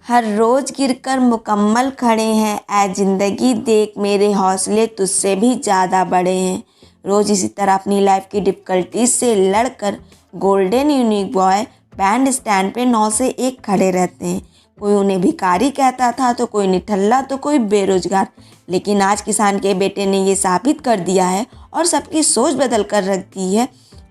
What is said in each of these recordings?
हर रोज गिरकर मुकम्मल खड़े हैं, ऐ ज़िंदगी देख मेरे हौसले तुझसे भी ज़्यादा बड़े हैं। रोज़ इसी तरह अपनी लाइफ की डिफ़िकल्टीज से लड़कर golden unique boy band stand पे 9 से 1 खड़े रहते हैं। कोई उन्हें भिखारी कहता था, तो कोई निठल्ला, तो कोई बेरोजगार। लेकिन आज किसान के बेटे ने ये साबित कर दिया है और सबकी सोच बदल कर रख दी है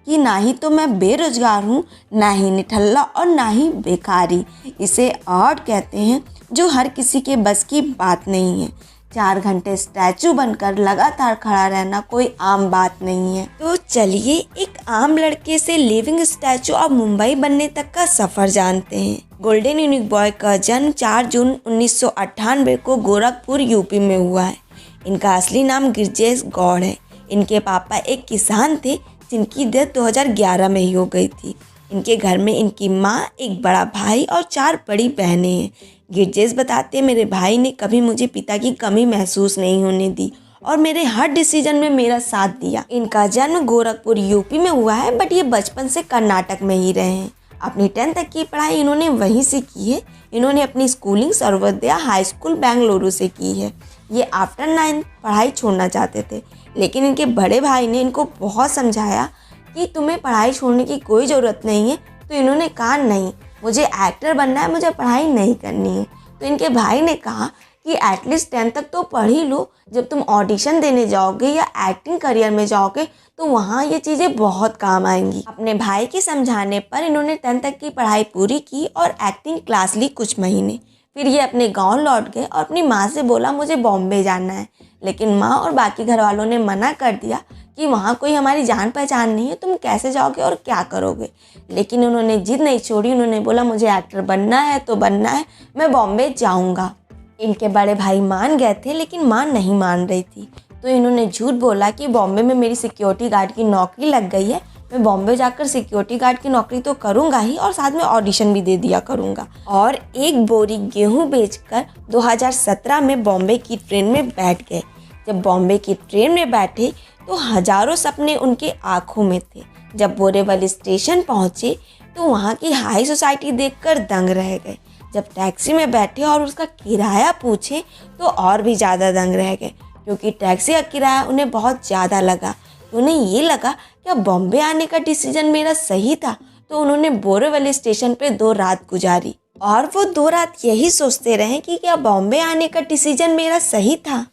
कि ना ही तो मैं बेरोजगार हूँ, ना ही निठल्ला और ना ही बेकारी। इसे ऑड कहते हैं, जो हर किसी के बस की बात नहीं है। 4 घंटे स्टैचू बनकर लगातार खड़ा रहना कोई आम बात नहीं है। तो चलिए एक आम लड़के से लिविंग स्टैचू ऑफ मुंबई बनने तक का सफर जानते हैं। गोल्डन यूनिक बॉय का जन्म 4 जून 1998 को गोरखपुर यूपी में हुआ है। इनका असली नाम गिरजेश गौड़ है। इनके पापा एक किसान थे, जिनकी डेथ 2011 में ही हो गई थी। इनके घर में इनकी माँ, एक बड़ा भाई और 4 बड़ी बहनें हैं। गिरजेश बताते, मेरे भाई ने कभी मुझे पिता की कमी महसूस नहीं होने दी और मेरे हर डिसीजन में मेरा साथ दिया। इनका जन्म गोरखपुर यूपी में हुआ है, बट ये बचपन से कर्नाटक में ही रहे हैं। अपनी 10th तक की पढ़ाई इन्होंने वहीं से की है। इन्होंने अपनी स्कूलिंग सर्वोदया हाई स्कूल बेंगलुरु से की है। ये आफ्टर 9th पढ़ाई छोड़ना चाहते थे, लेकिन इनके बड़े भाई ने इनको बहुत समझाया कि तुम्हें पढ़ाई छोड़ने की कोई ज़रूरत नहीं है। तो इन्होंने कहा, नहीं, मुझे एक्टर बनना है, मुझे पढ़ाई नहीं करनी है। तो इनके भाई ने कहा कि एटलीस्ट 10th तक तो पढ़ ही लो। जब तुम ऑडिशन देने जाओगे या एक्टिंग करियर में जाओगे तो वहाँ ये चीज़ें बहुत काम आएंगी। अपने भाई के समझाने पर इन्होंने 10th तक की पढ़ाई पूरी की और एक्टिंग क्लास ली कुछ महीने। फिर ये अपने गांव लौट गए और अपनी माँ से बोला, मुझे बॉम्बे जाना है। लेकिन माँ और बाकी घर वालों ने मना कर दिया कि वहाँ कोई हमारी जान पहचान नहीं है, तुम कैसे जाओगे और क्या करोगे। लेकिन उन्होंने जिद नहीं छोड़ी। उन्होंने बोला, मुझे एक्टर बनना है तो बनना है, मैं बॉम्बे जाऊँगा। इनके बड़े भाई मान गए थे, लेकिन माँ नहीं मान रही थी। तो इन्होंने झूठ बोला कि बॉम्बे में मेरी सिक्योरिटी गार्ड की नौकरी लग गई है, मैं बॉम्बे जाकर सिक्योरिटी गार्ड की नौकरी तो करूंगा ही और साथ में ऑडिशन भी दे दिया करूंगा। और एक बोरी गेहूं बेचकर 2017 में बॉम्बे की ट्रेन में बैठ गए। जब बॉम्बे की ट्रेन में बैठे तो हजारों सपने उनके आंखों में थे। जब बोरीवली स्टेशन पहुंचे तो वहाँ की हाई सोसाइटी देखकर दंग रह गए। जब टैक्सी में बैठे और उसका किराया पूछे तो और भी ज़्यादा दंग रह गए, क्योंकि टैक्सी का किराया उन्हें बहुत ज़्यादा लगा। उन्हें ये लगा क्या बॉम्बे आने का डिसीजन मेरा सही था। तो उन्होंने बोरीवली स्टेशन पे 2 रात गुजारी और वो 2 रात यही सोचते रहे कि क्या बॉम्बे आने का डिसीजन मेरा सही था।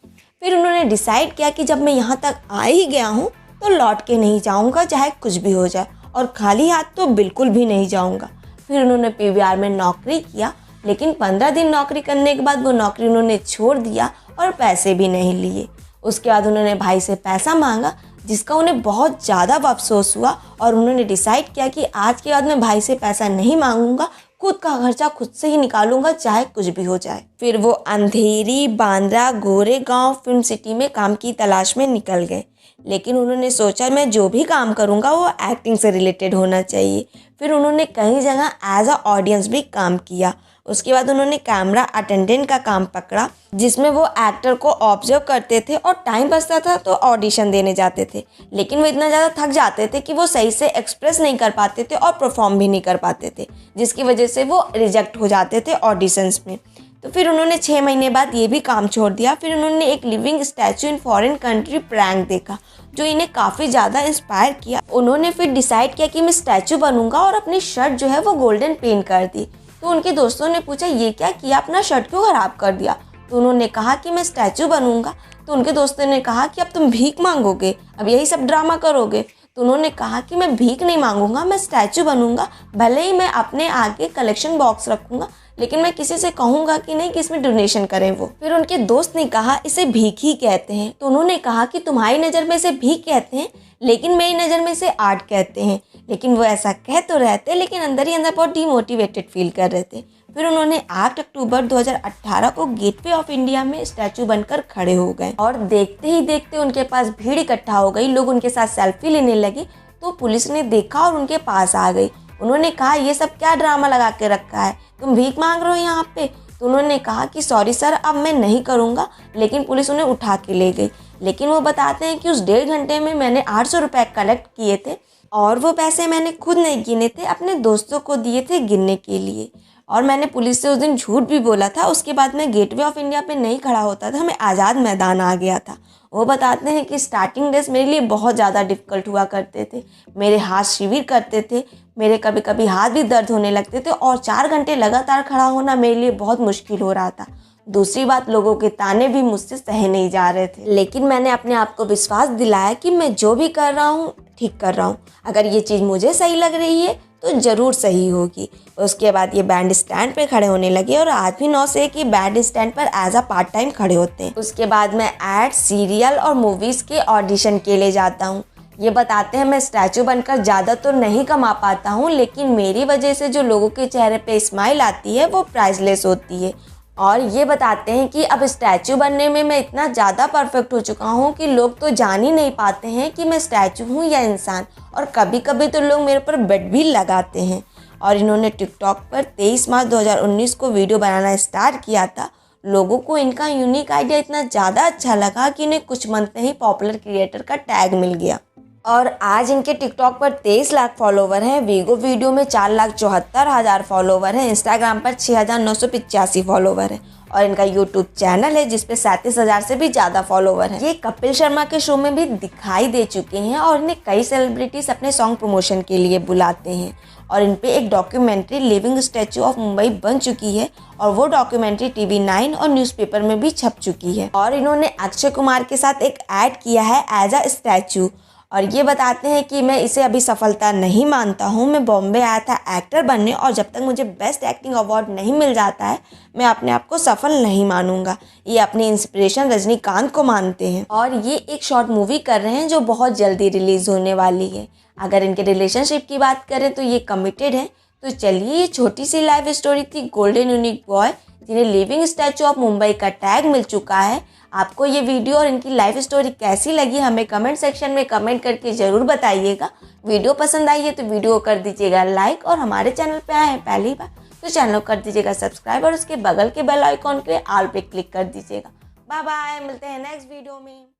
फिर उन्होंने डिसाइड किया कि जब मैं यहाँ तक आ ही गया हूँ तो लौट के नहीं जाऊँगा, चाहे कुछ भी हो जाए, और खाली हाथ तो बिल्कुल भी नहीं जाऊँगा। फिर उन्होंने पीवीआर में नौकरी किया, लेकिन 15 दिन नौकरी करने के बाद वो नौकरी उन्होंने छोड़ दिया और पैसे भी नहीं लिए। उसके बाद उन्होंने भाई से पैसा मांगा, जिसका उन्हें बहुत ज़्यादा अफसोस हुआ और उन्होंने डिसाइड किया कि आज के बाद मैं भाई से पैसा नहीं मांगूंगा, खुद का खर्चा खुद से ही निकालूंगा, चाहे कुछ भी हो जाए। फिर वो अंधेरी, बांद्रा, गोरेगांव फिल्म सिटी में काम की तलाश में निकल गए। लेकिन उन्होंने सोचा, मैं जो भी काम करूंगा वो एक्टिंग से रिलेटेड होना चाहिए। फिर उन्होंने कई जगह एज अ ऑडियंस भी काम किया। उसके बाद उन्होंने कैमरा अटेंडेंट का काम पकड़ा, जिसमें वो एक्टर को ऑब्जर्व करते थे और टाइम बचता था तो ऑडिशन देने जाते थे। लेकिन वो इतना ज़्यादा थक जाते थे कि वो सही से एक्सप्रेस नहीं कर पाते थे और परफॉर्म भी नहीं कर पाते थे, जिसकी वजह से वो रिजेक्ट हो जाते थे ऑडिशंस में। तो फिर उन्होंने 6 महीने बाद ये भी काम छोड़ दिया। फिर उन्होंने एक living statue in foreign country prank देखा, जो इन्हें काफ़ी ज़्यादा इंस्पायर किया। उन्होंने फिर डिसाइड किया कि मैं स्टैचू बनूंगा और अपनी शर्ट जो है वो गोल्डन पेंट कर दी। तो उनके दोस्तों ने पूछा, ये क्या किया, अपना शर्ट क्यों खराब कर दिया। तो उन्होंने कहा कि मैं स्टैचू बनूंगा। तो उनके दोस्तों ने कहा कि अब तुम भीख मांगोगे, अब यही सब ड्रामा करोगे। तो उन्होंने कहा कि मैं भीख नहीं मांगूंगा, मैं स्टैचू बनूंगा। भले ही मैं अपने आगे कलेक्शन बॉक्स रखूंगा, लेकिन मैं किसी से कहूँगा कि नहीं कि इसमें डोनेशन करें वो। फिर उनके दोस्त ने कहा, इसे भीख ही कहते हैं। तो उन्होंने कहा कि तुम्हारी नज़र में इसे भीख कहते हैं, लेकिन मेरी नज़र में इसे आर्ट कहते हैं। लेकिन वो ऐसा कह तो रहते, लेकिन अंदर ही अंदर बहुत डिमोटिवेटेड फील कर रहे थे। फिर उन्होंने 8 अक्टूबर 2018 को गेटवे ऑफ इंडिया में स्टैचू बनकर खड़े हो गए और देखते ही देखते उनके पास भीड़ इकट्ठा हो गई। लोग उनके साथ सेल्फी लेने लगे तो पुलिस ने देखा और उनके पास आ गई। उन्होंने कहा, ये सब क्या ड्रामा लगा के रखा है, तुम भीख मांग रहे हो यहाँ पे। तो उन्होंने कहा कि सॉरी सर, अब मैं नहीं करूँगा। लेकिन पुलिस उन्हें उठा के ले गई। लेकिन वो बताते हैं कि उस 1.5 घंटे में मैंने 800 रुपये कलेक्ट किए थे और वो पैसे मैंने खुद नहीं गिने थे, अपने दोस्तों को दिए थे गिनने के लिए। और मैंने पुलिस से उस दिन झूठ भी बोला था। उसके बाद मैं गेटवे ऑफ इंडिया पे नहीं खड़ा होता था, मैं आज़ाद मैदान आ गया था। वो बताते हैं कि स्टार्टिंग डेज मेरे लिए बहुत ज़्यादा डिफ़िकल्ट हुआ करते थे। मेरे हाथ शिविर करते थे, मेरे कभी कभी हाथ भी दर्द होने लगते थे और 4 घंटे लगातार खड़ा होना मेरे लिए बहुत मुश्किल हो रहा था। दूसरी बात, लोगों के ताने भी मुझसे सहे नहीं जा रहे थे। लेकिन मैंने अपने आप को विश्वास दिलाया कि मैं जो भी कर रहा हूँ ठीक कर रहा हूँ। अगर ये चीज़ मुझे सही लग रही है तो ज़रूर सही होगी। उसके बाद ये बैंड स्टैंड पे खड़े होने लगे और आज भी 9 से 1 ये बैंड स्टैंड पर एज अ पार्ट टाइम खड़े होते हैं। उसके बाद मैं एड, सीरियल और मूवीज़ के ऑडिशन के लिए जाता हूँ। ये बताते हैं मैं स्टैचू बनकर ज़्यादा तो नहीं कमा पाता हूँ, लेकिन मेरी वजह से जो लोगों के चेहरे पे स्माइल आती है वो प्राइसलेस होती है। और ये बताते हैं कि अब स्टैचू बनने में मैं इतना ज़्यादा परफेक्ट हो चुका हूँ कि लोग तो जान ही नहीं पाते हैं कि मैं स्टैचू हूँ या इंसान। और कभी कभी तो लोग मेरे पर बेट भी लगाते हैं। और इन्होंने टिकटॉक पर 23 मार्च 2019 को वीडियो बनाना स्टार्ट किया था। लोगों को इनका यूनिक आइडिया इतना ज़्यादा अच्छा लगा कि इन्हें कुछ मंथ में ही पॉपुलर क्रिएटर का टैग मिल गया। और आज इनके टिकटॉक पर 23 लाख फॉलोवर हैं, वीगो वीडियो में 4,74,000 फॉलोवर हैं, इंस्टाग्राम पर 6,985 फॉलोवर हैं और इनका यूट्यूब चैनल है जिस पे 37,000 से भी ज़्यादा फॉलोवर हैं। ये कपिल शर्मा के शो में भी दिखाई दे चुके हैं और इन्हें कई सेलिब्रिटीज़ अपने सॉन्ग प्रमोशन के लिए बुलाते हैं। और इन पे एक documentary living statue of Mumbai बन चुकी है और वो डॉक्यूमेंट्री TV 9 और न्यूज़पेपर में भी छप चुकी है। और इन्होंने अक्षय कुमार के साथ एक ऐड किया है एज अ स्टैचू। और ये बताते हैं कि मैं इसे अभी सफलता नहीं मानता हूँ। मैं बॉम्बे आया था एक्टर बनने और जब तक मुझे बेस्ट एक्टिंग अवार्ड नहीं मिल जाता है मैं अपने आप को सफल नहीं मानूंगा। ये अपनी इंस्पिरेशन रजनीकांत को मानते हैं और ये एक शॉर्ट मूवी कर रहे हैं जो बहुत जल्दी रिलीज़ होने वाली है। अगर इनके रिलेशनशिप की बात करें तो ये कमिटेड है। तो चलिए, ये छोटी सी लाइफ स्टोरी थी गोल्डन यूनिक बॉय जिन्हें लिविंग स्टैचू ऑफ मुंबई का टैग मिल चुका है। आपको ये वीडियो और इनकी लाइफ स्टोरी कैसी लगी हमें कमेंट सेक्शन में कमेंट करके ज़रूर बताइएगा। वीडियो पसंद आई है तो वीडियो को कर दीजिएगा लाइक और हमारे चैनल पे आए हैं पहली बार तो चैनल को कर दीजिएगा सब्सक्राइब और उसके बगल के बेल आइकॉन पे ऑल पे क्लिक कर दीजिएगा। बाय बाय, मिलते हैं नेक्स्ट वीडियो में।